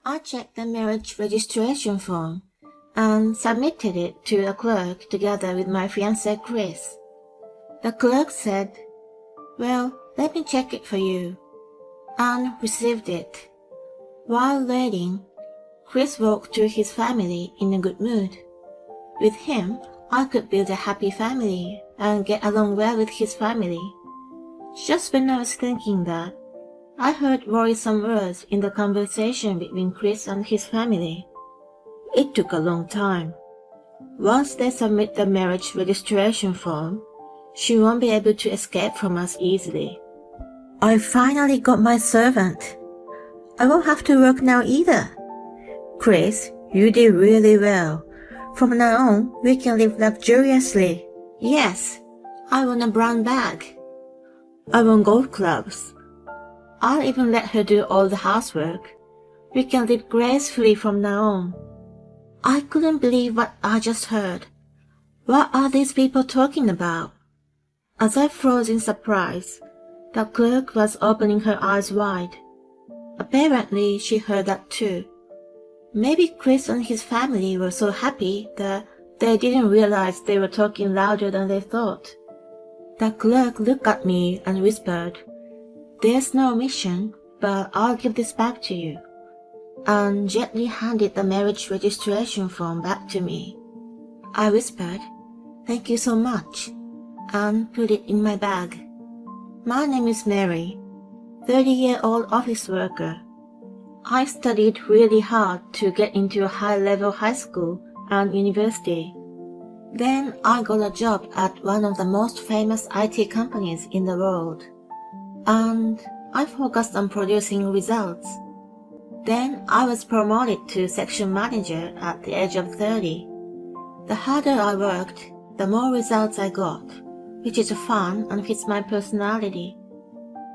I checked the marriage registration form and submitted it to the clerk together with my fiancé Chris. The clerk said, "Well, let me check it for you," and received it. While waiting, Chris walked to his family in a good mood. With him, I could build a happy family and get along well with his family. Just when I was thinking that, I heard worrisome words in the conversation between Chris and his family. It took a long time. Once they submit the marriage registration form, she won't be able to escape from us easily. I finally got my servant. I won't have to work now either. Chris, you did really well. From now on, we can live luxuriously. Yes, I want a brown bag. I want golf clubs. I'll even let her do all the housework. We can live gracefully from now on. I couldn't believe what I just heard. What are these people talking about? As I froze in surprise, the clerk was opening her eyes wide. Apparently, she heard that too. Maybe Chris and his family were so happy that they didn't realize they were talking louder than they thought. The clerk looked at me and whispered, "There's no omission, but I'll give this back to you," and gently handed the marriage registration form back to me. I whispered, "Thank you so much," and put it in my bag. My name is Mary, 30-year-old office worker. I studied really hard to get into a high-level high school and university. Then I got a job at one of the most famous IT companies in the world, and I focused on producing results. Then I was promoted to section manager at the age of 30. The harder I worked, the more results I got, which is fun and fits my personality.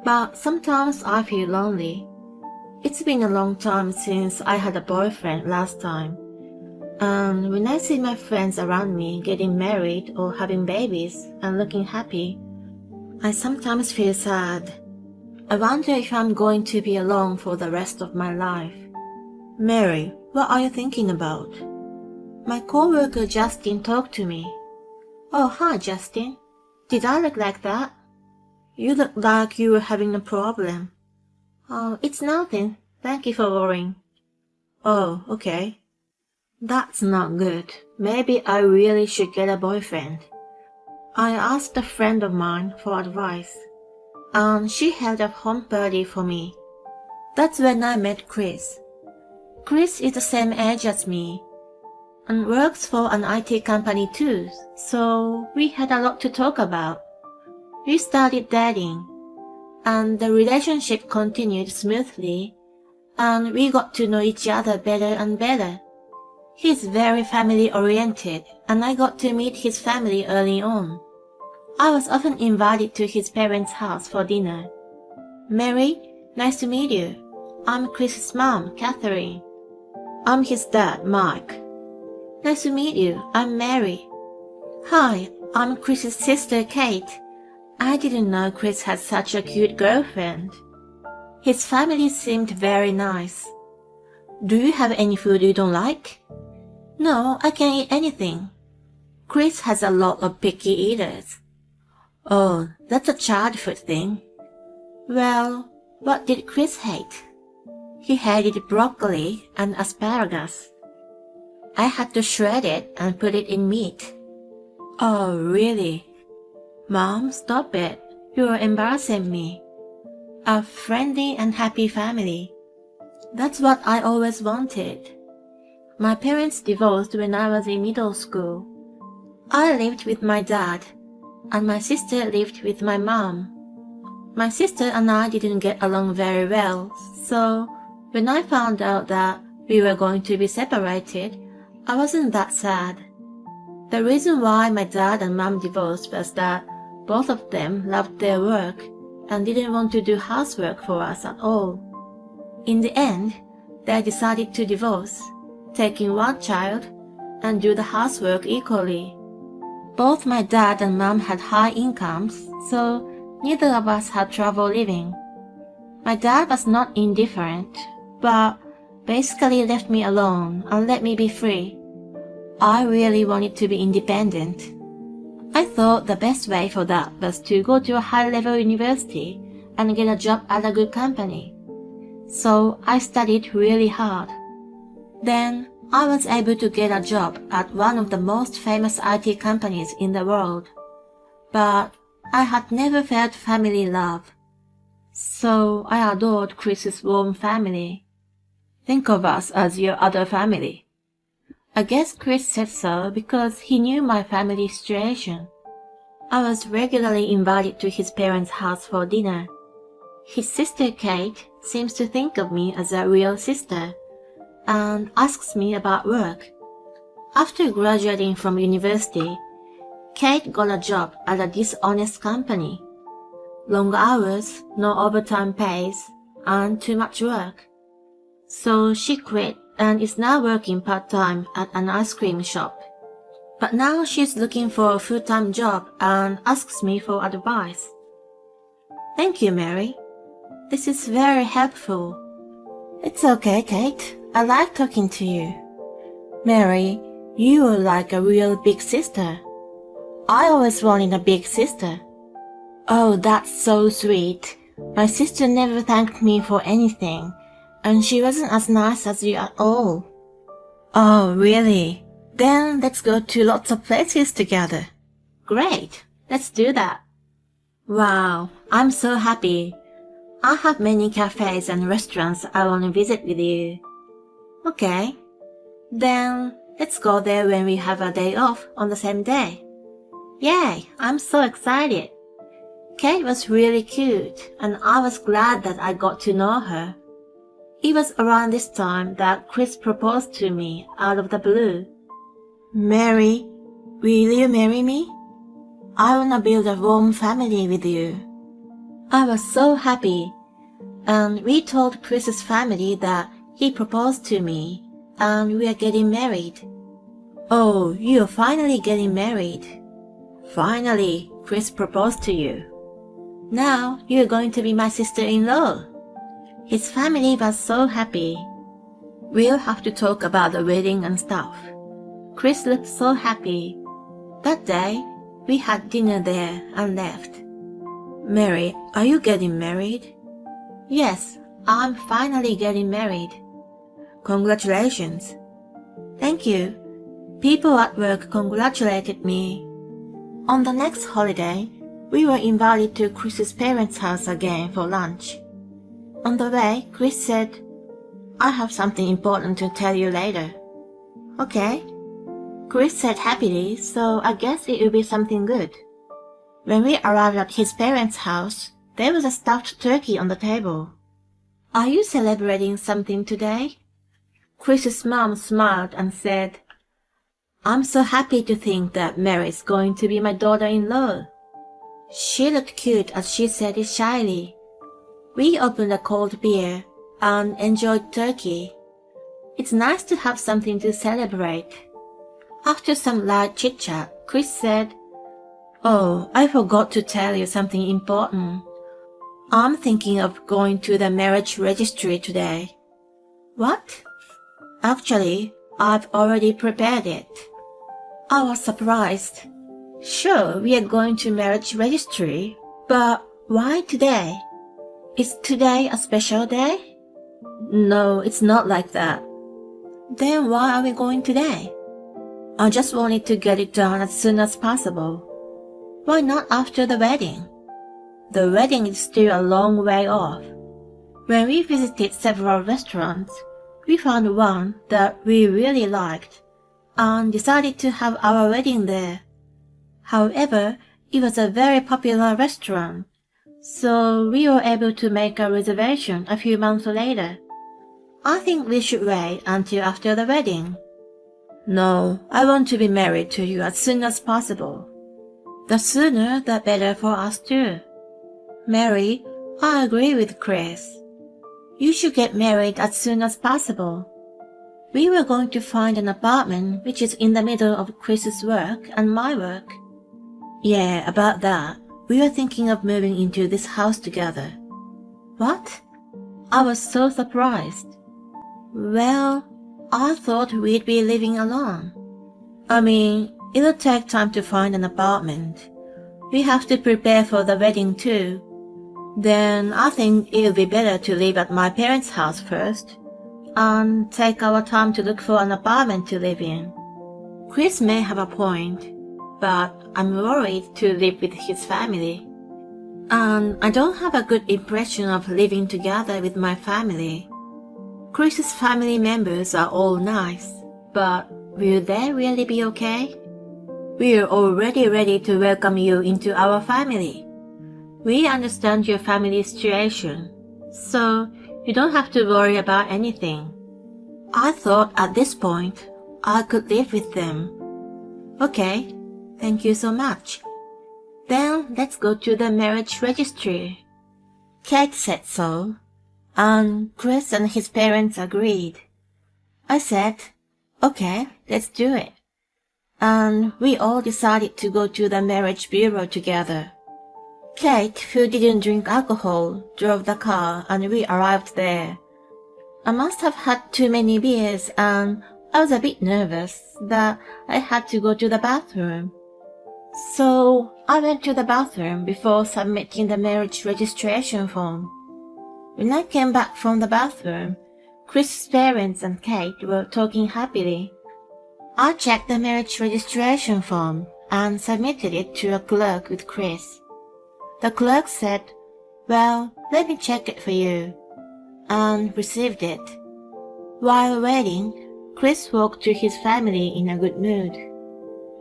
But sometimes I feel lonely. It's been a long time since I had a boyfriend last time. And when I see my friends around me getting married or having babies and looking happy, I sometimes feel sad. I wonder if I'm going to be alone for the rest of my life. Mary, what are you thinking about? My coworker Justin talked to me. Oh, hi Justin. Did I look like that? You look like you were having a problem. Oh, it's nothing. Thank you for worrying. Oh, okay. That's not good. Maybe I really should get a boyfriend. I asked a friend of mine for advice, and she held a home party for me. That's when I met Chris. Chris is the same age as me, and works for an IT company too, so we had a lot to talk about. We started dating, and the relationship continued smoothly, and we got to know each other better and better. He's very family-oriented, and I got to meet his family early on. I was often invited to his parents' house for dinner. Mary, nice to meet you. I'm Chris's mom, Catherine. I'm his dad, Mike. Nice to meet you. I'm Mary. Hi, I'm Chris's sister, Kate. I didn't know Chris had such a cute girlfriend. His family seemed very nice. Do you have any food you don't like? No, I can eat anything. Chris has a lot of picky eaters. Oh, that's a childhood thing. Well, what did Chris hate? He hated broccoli and asparagus. I had to shred it and put it in meat. Oh, really? Mom, stop it. You're embarrassing me. A friendly and happy family. That's what I always wanted. My parents divorced when I was in middle school. I lived with my dad, and my sister lived with my mom. My sister and I didn't get along very well, so when I found out that we were going to be separated, I wasn't that sad. The reason why my dad and mom divorced was that both of them loved their work and didn't want to do housework for us at all. In the end, they decided to divorce, taking one child, and do the housework equally. Both my dad and mom had high incomes, so neither of us had trouble living. My dad was not indifferent, but basically left me alone and let me be free. I really wanted to be independent. I thought the best way for that was to go to a high-level university and get a job at a good company. So I studied really hard. Then I was able to get a job at one of the most famous IT companies in the world. But I had never felt family love. So I adored Chris's warm family. Think of us as your other family. I guess Chris said so because he knew my family situation. I was regularly invited to his parents' house for dinner. His sister Kate seems to think of me as a real sister and asks me about work. After graduating from university, Kate got a job at a dishonest company. Long hours, no overtime pays, and too much work. So she quit and is now working part-time at an ice cream shop. But now she's looking for a full-time job and asks me for advice. Thank you, Mary. This is very helpful. It's okay, Kate. I like talking to you. Mary, you are like a real big sister. I always wanted a big sister. Oh, that's so sweet. My sister never thanked me for anything, and she wasn't as nice as you at all. Oh, really? Then let's go to lots of places together. Great, let's do that. Wow, I'm so happy. I have many cafes and restaurants I want to visit with you. Okay, then let's go there when we have a day off on the same day. Yay, I'm so excited. Kate was really cute, and I was glad that I got to know her. It was around this time that Chris proposed to me out of the blue. Mary, will you marry me? I wanna build a warm family with you. I was so happy, and we told Chris's family that he proposed to me, and we are getting married. Oh, you're finally getting married. Finally, Chris proposed to you. Now you're going to be my sister-in-law. His family was so happy. We'll have to talk about the wedding and stuff. Chris looked so happy. That day, we had dinner there and left. Mary, are you getting married? Yes, I'm finally getting married. Congratulations. Thank you. People at work congratulated me. On the next holiday, we were invited to Chris's parents' house again for lunch. On the way, Chris said, I have something important to tell you later. Okay. Chris said happily, so I guess it will be something good. When we arrived at his parents' house, there was a stuffed turkey on the table. Are you celebrating something today? Chris's mom smiled and said, I'm so happy to think that Mary's going to be my daughter-in-law. She looked cute as she said it shyly. We opened a cold beer and enjoyed turkey. It's nice to have something to celebrate. After some light chit-chat, Chris said, Oh, I forgot to tell you something important. I'm thinking of going to the marriage registry today. What? Actually, I've already prepared it. I was surprised. Sure, we are going to marriage registry, but why today? Is today a special day? No, it's not like that. Then why are we going today? I just wanted to get it done as soon as possible. Why not after the wedding? The wedding is still a long way off. When we visited several restaurants, we found one that we really liked and decided to have our wedding there. However, it was a very popular restaurant, so we were able to make a reservation a few months later. I think we should wait until after the wedding. No, I want to be married to you as soon as possible. The sooner the better for us too. Mary, I agree with Chris. You should get married as soon as possible. We were going to find an apartment which is in the middle of Chris's work and my work. Yeah, about that. We were thinking of moving into this house together. What? I was so surprised. Well, I thought we'd be living alone. I mean, it'll take time to find an apartment. We have to prepare for the wedding too. Then I think it'll be better to live at my parents' house first and take our time to look for an apartment to live in. Chris may have a point, but I'm worried to live with his family. And I don't have a good impression of living together with my family. Chris's family members are all nice, but will they really be okay? We're already ready to welcome you into our family. We understand your family situation, so you don't have to worry about anything. I thought at this point I could live with them. Okay, thank you so much. Then let's go to the marriage registry. Kate said so, and Chris and his parents agreed. I said, okay, let's do it. And we all decided to go to the marriage bureau together. Kate, who didn't drink alcohol, drove the car and we arrived there. I must have had too many beers and I was a bit nervous that I had to go to the bathroom. So I went to the bathroom before submitting the marriage registration form. When I came back from the bathroom, Chris's parents and Kate were talking happily. I checked the marriage registration form and submitted it to a clerk with Chris. The clerk said, well, let me check it for you, and received it. While waiting, Chris walked to his family in a good mood.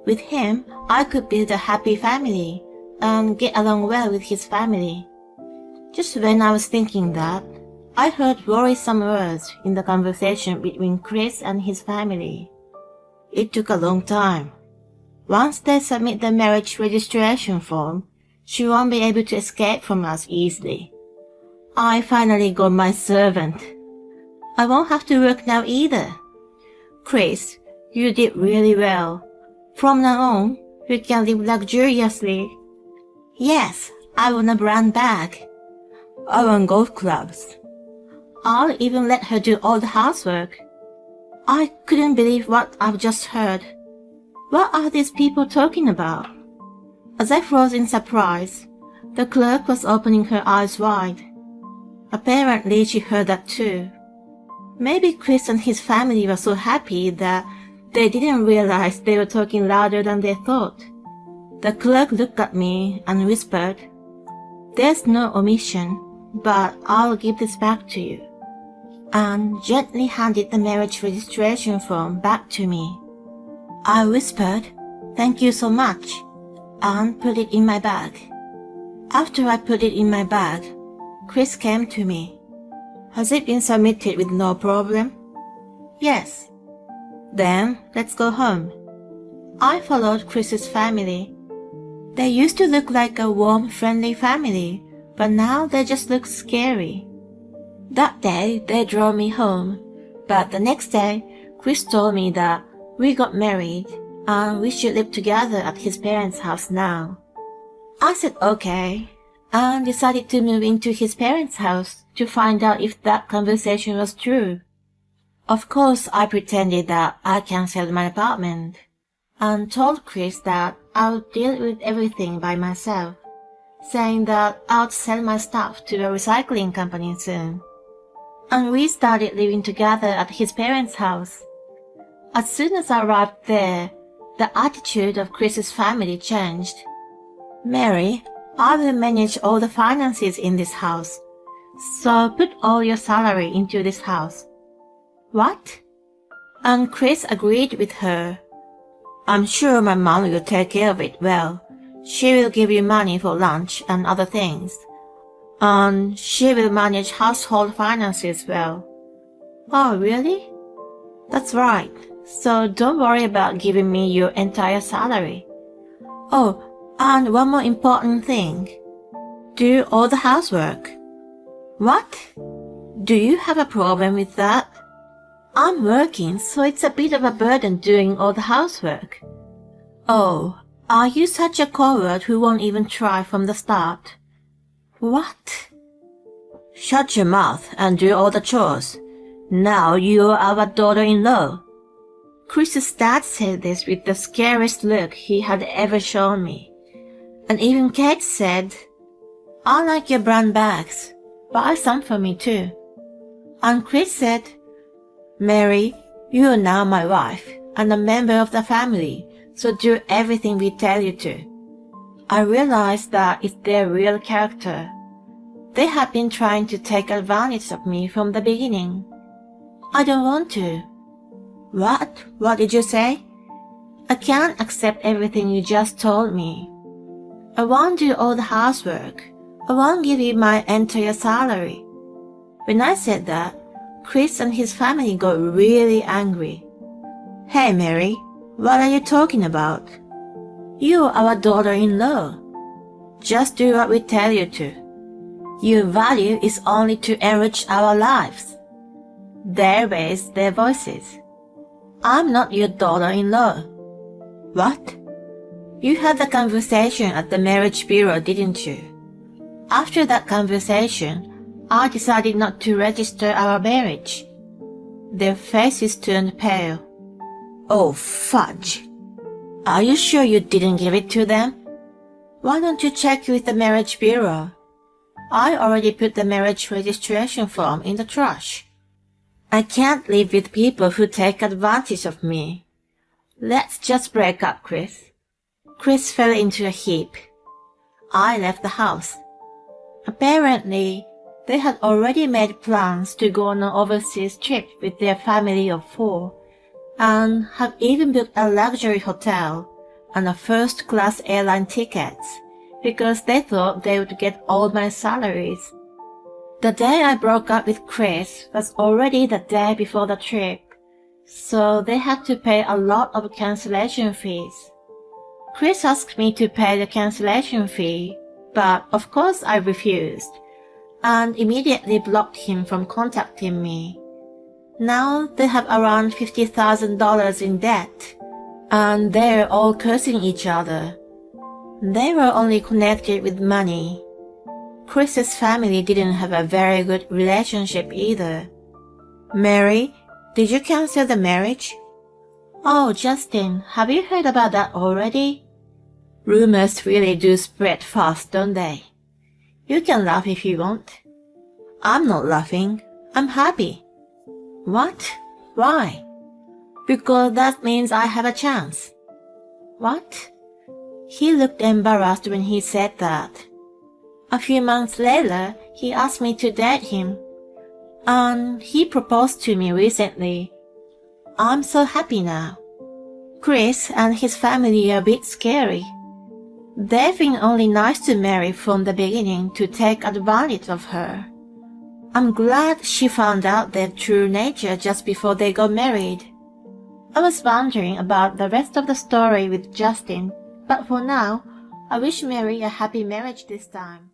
With him, I could build a happy family and get along well with his family. Just when I was thinking that, I heard worrisome words in the conversation between Chris and his family. It took a long time. Once they submit the marriage registration form, she won't be able to escape from us easily. I finally got my servant. I won't have to work now either. Chris, you did really well. From now on, we can live luxuriously. Yes, I want a brand bag. I want golf clubs. I'll even let her do all the housework. I couldn't believe what I've just heard. What are these people talking about? As I froze in surprise, the clerk was opening her eyes wide. Apparently she heard that too. Maybe Chris and his family were so happy that they didn't realize they were talking louder than they thought. The clerk looked at me and whispered, "There's no omission, but I'll give this back to you," and gently handed the marriage registration form back to me. I whispered, "Thank you so much," and put it in my bag. After I put it in my bag, Chris came to me. "Has it been submitted with no problem?" "Yes." "Then let's go home." I followed Chris's family. They used to look like a warm, friendly family, but now they just look scary. That day they drove me home, but the next day Chris told me that we got married and we should live together at his parents' house now. I said okay, and decided to move into his parents' house to find out if that conversation was true. Of course, I pretended that I canceled my apartment and told Chris that I would deal with everything by myself, saying that I would sell my stuff to a recycling company soon. And we started living together at his parents' house. As soon as I arrived there, the attitude of Chris's family changed. "Mary, I will manage all the finances in this house, so put all your salary into this house." "What?" And Chris agreed with her. "I'm sure my mom will take care of it well. She will give you money for lunch and other things. And she will manage household finances well." "Oh, really?" "That's right. So don't worry about giving me your entire salary. Oh, and one more important thing. Do all the housework." "What? Do you have a problem with that?" "I'm working, so it's a bit of a burden doing all the housework." "Oh, are you such a coward who won't even try from the start?" "What?" "Shut your mouth and do all the chores. Now you're our daughter-in-law." Chris's dad said this with the scariest look he had ever shown me. And even Kate said, "I like your brown bags. Buy some for me too." And Chris said, "Mary, you are now my wife and a member of the family, so do everything we tell you to." I realized that it's their real character. They have been trying to take advantage of me from the beginning. I don't want to. "What? What did you say?" "I can't accept everything you just told me. I won't do all the housework. I won't give you my entire salary." When I said that, Chris and his family got really angry. "Hey Mary, what are you talking about? You're our daughter-in-law. Just do what we tell you to. Your value is only to enrich our lives." They raised their voices. "I'm not your daughter-in-law." "What?" "You had the conversation at the marriage bureau, didn't you?" After that conversation, I decided not to register our marriage. Their faces turned pale. "Oh, fudge. Are you sure you didn't give it to them?" "Why don't you check with the marriage bureau? I already put the marriage registration form in the trash. I can't live with people who take advantage of me. Let's just break up, Chris." Chris fell into a heap. I left the house. Apparently, they had already made plans to go on an overseas trip with their family of 4, and have even booked a luxury hotel and a first-class airline tickets because they thought they would get all my salaries. The day I broke up with Chris was already the day before the trip, so they had to pay a lot of cancellation fees. Chris asked me to pay the cancellation fee, but of course I refused, and immediately blocked him from contacting me. Now they have around $50,000 in debt, and they're all cursing each other. They were only connected with money. Chris's family didn't have a very good relationship either. "Mary, did you cancel the marriage?" "Oh, Justin, have you heard about that already?" Rumors really do spread fast, don't they? You can laugh if you want. I'm not laughing. I'm happy. What? Why? Because that means I have a chance. What? He looked embarrassed when he said that. A few months later, he asked me to date him. And he proposed to me recently. I'm so happy now. Chris and his family are a bit scary. They've been only nice to Mary from the beginning to take advantage of her. I'm glad she found out their true nature just before they got married. I was wondering about the rest of the story with Justin, but for now, I wish Mary a happy marriage this time.